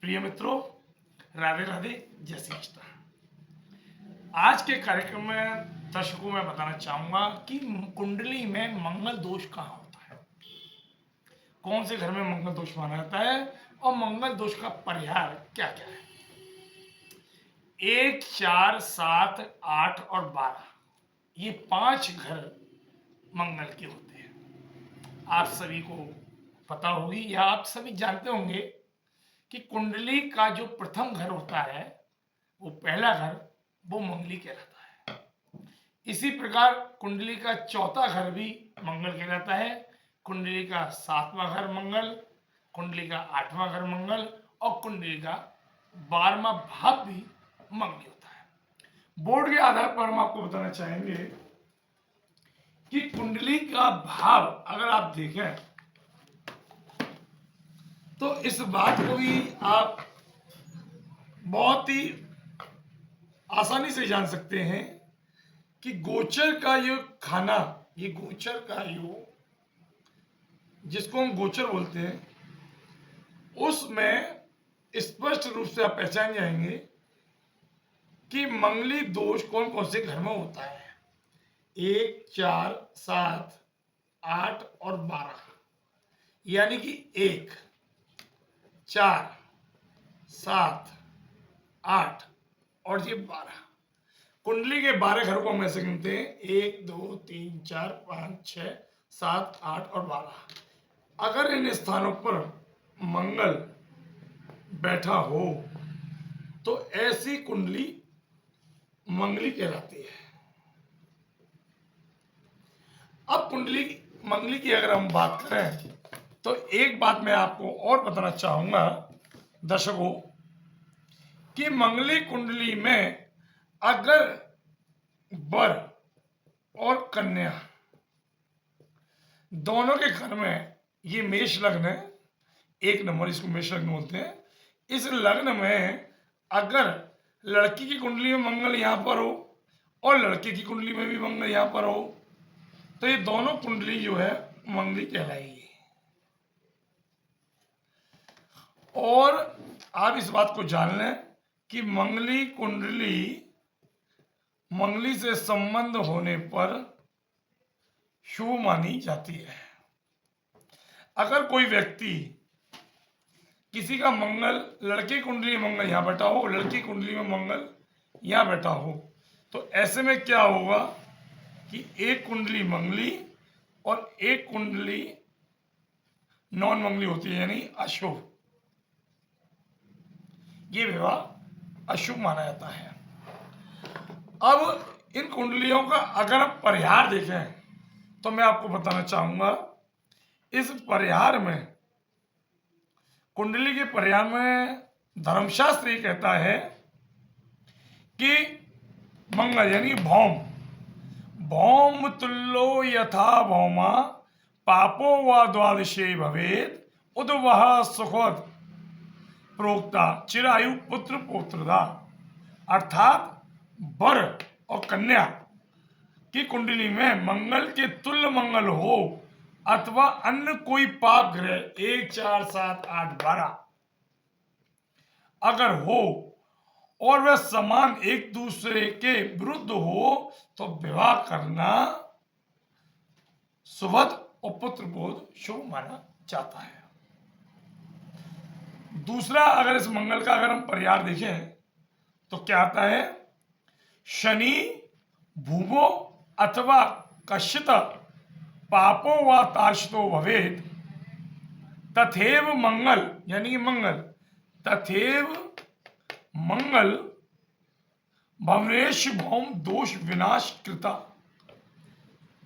प्रिय मित्रों, राधे राधे, जय श्री कृष्ण। आज के कार्यक्रम में दर्शकों में बताना चाहूंगा कि कुंडली में मंगल दोष कहाँ होता है, कौन से घर में मंगल दोष माना जाता है और मंगल दोष का परिहार क्या क्या है। 1, 4, 7, 8 और 12 ये 5 घर मंगल के होते हैं। आप सभी को पता होगी या आप सभी जानते होंगे कि कुंडली का जो प्रथम घर होता है, वो पहला घर, वो मंगली कहलाता है। इसी प्रकार कुंडली का चौथा घर भी मंगल कहलाता है, कुंडली का 7वां घर मंगल, कुंडली का 8वां घर मंगल और कुंडली का 12वां भाव भी मंगल होता है। बोर्ड के आधार पर हम आपको बताना चाहेंगे कि कुंडली का भाव अगर आप देखें तो इस बात को भी आप बहुत ही आसानी से जान सकते हैं कि गोचर का ये खाना, ये गोचर का योग जिसको हम गोचर बोलते हैं, उसमें स्पष्ट रूप से आप पहचान जाएंगे कि मंगली दोष कौन कौन से घर में होता है। 1, 4, 7, 8 और 12 यानी कि 1, 4, 7, 8 और ये 12 कुंडली के 12 घरों को हम ऐसे गिनते हैं, 1, 2, 3, 4, 5, 6, 7, 8 और 12। अगर इन स्थानों पर मंगल बैठा हो तो ऐसी कुंडली मंगली कहलाती है। अब कुंडली मंगली की अगर हम बात करें तो एक बात मैं आपको और बताना चाहूंगा दर्शकों कि मंगली कुंडली में अगर वर और कन्या दोनों के घर में ये मेष लग्न है, 1 नंबर इसको मेष लग्न बोलते हैं, इस लग्न में अगर लड़की की कुंडली में मंगल यहां पर हो और लड़के की कुंडली में भी मंगल यहां पर हो तो ये दोनों कुंडली जो है मंगली कहलाएगी। और आप इस बात को जान लें कि मंगली कुंडली मंगली से संबंध होने पर शुभ मानी जाती है। अगर कोई व्यक्ति किसी का मंगल, लड़के कुंडली में मंगल यहां बैठा हो, लड़की कुंडली में मंगल यहां बैठा हो, तो ऐसे में क्या होगा कि एक कुंडली मंगली और एक कुंडली नॉन मंगली होती है, यानी अशुभ। ये विवाह अशुभ माना जाता है। अब इन कुंडलियों का अगर हम परिहार देखें तो मैं आपको बताना चाहूंगा, इस परिहार में, कुंडली के परिहार में धर्मशास्त्र ये कहता है कि मंगल यानी भौम, भौम तुल्यो यथा भौमा पापो व द्वादशे भवेद उद्वह सुखद प्रोक्ता चिरायु पुत्र पौत्रदा। अर्थात वर और कन्या की कुंडली में मंगल के तुल्य मंगल हो अथवा अन्य कोई पाप ग्रह 1, 4, 7, 8, 12 अगर हो और वह समान एक दूसरे के विरुद्ध हो तो विवाह करना सुभद और पुत्र बोध शुभ माना जाता है। दूसरा, अगर इस मंगल का अगर हम परिहार देखें तो क्या आता है, शनि भूमो अथवा कश्चित पापो व ताशतो भवेद तथेव मंगल यानी कि मंगल तथेव मंगल भवनेश भौम दोष विनाश कृता।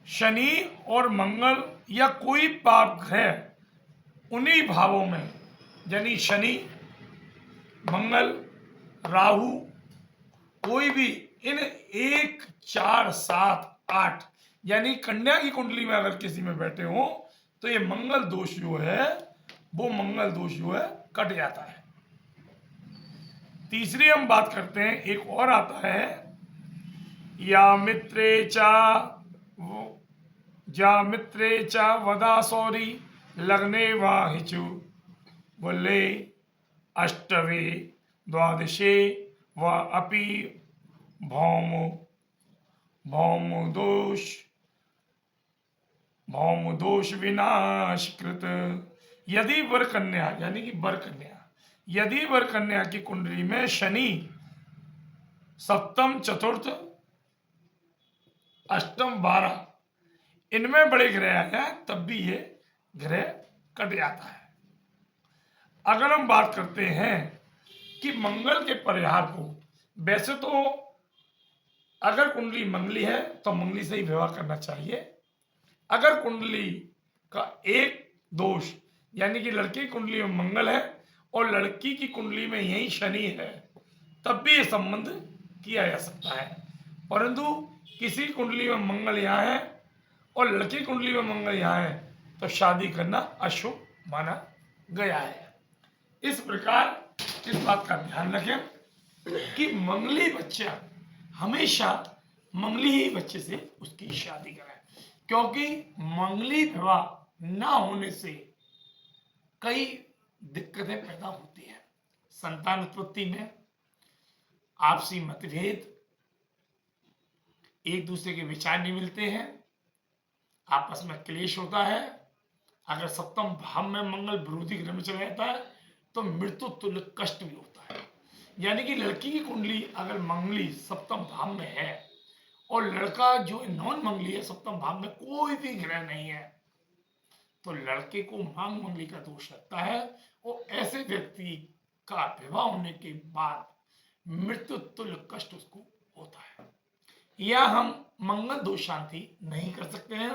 शनि और मंगल या कोई पाप ग्रह उन्हीं भावों में, यानी शनि, मंगल, राहु, कोई भी इन 1, 4, 7, 8 यानी कन्या की कुंडली में अगर किसी में बैठे हो तो ये मंगल दोष जो है वो मंगल दोष जो है कट जाता है। तीसरी हम बात करते हैं, एक और आता है, या मित्रे चा वदा सौरी लग्ने वा हिचु बोले अष्टवे द्वादशे व अपि भौम भौम दोष विनाशकृत। यदि वर कन्या यानी कि वर कन्या, यदि वर कन्या की कुंडली में शनि सप्तम, चतुर्थ, अष्टम, 12 इनमें बड़े ग्रह आए हैं तब भी ये ग्रह कट जाता है। अगर हम बात करते हैं कि मंगल के परिहार को, वैसे तो अगर कुंडली मंगली है तो मंगली से ही विवाह करना चाहिए। अगर कुंडली का एक दोष यानी कि लड़की की कुंडली में मंगल है और लड़की की कुंडली में यही शनि है तब भी ये संबंध किया जा सकता है। परंतु किसी कुंडली में मंगल यहाँ है और लड़की कुंडली में मंगल यहाँ है तो शादी करना अशुभ माना गया है। इस प्रकार इस बात का ध्यान रखें कि मंगली बच्चा हमेशा मंगली ही बच्चे से उसकी शादी कराए, क्योंकि मंगली विवाह ना होने से कई दिक्कतें पैदा होती हैं। संतान उत्पत्ति में आपसी मतभेद, एक दूसरे के विचार नहीं मिलते हैं, आपस में क्लेश होता है। अगर सप्तम भाव में मंगल विरोधी ग्रह में चला जाता है तो मृत्यु तुल्य कष्ट भी होता है। यानी कि लड़की की कुंडली अगर मंगली सप्तम भाव में है और लड़का जो नॉन मंगली है, सप्तम भाव में कोई भी ग्रह नहीं है, तो लड़के को मांग मंगली का दोष लगता है और ऐसे व्यक्ति का विवाह होने के बाद मृत्यु तुल्य कष्ट उसको होता है। या हम मंगल दोष शांति नहीं कर सकते हैं।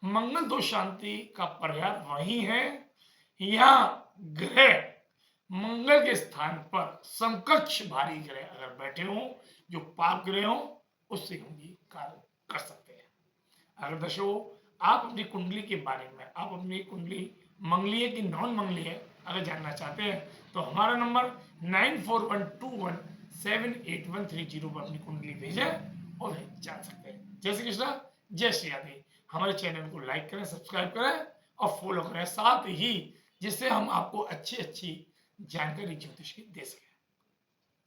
मंगल दोष शांति का परिहार वही है या ग्रह मंगल के स्थान पर समकक्ष भारी ग्रह अगर बैठे हों जो पाप ग्रह हों, उससे हम ये कार्य कर सकते हैं। अगर दर्शकों आप अपनी कुंडली के बारे में, आप अपनी कुंडली मंगली है कि नॉन मंगली है अगर जानना चाहते हैं तो हमारा नंबर 9412178130 पर अपनी कुंडली भेजें और जान सकते हैं। जय श्री कृष्णा, जय श्री राधे। हमारे चैनल को लाइक करें, सब्सक्राइब करें और फॉलो करें, साथ ही जिससे हम आपको अच्छी जानकारी ज्योतिष की दे सकें।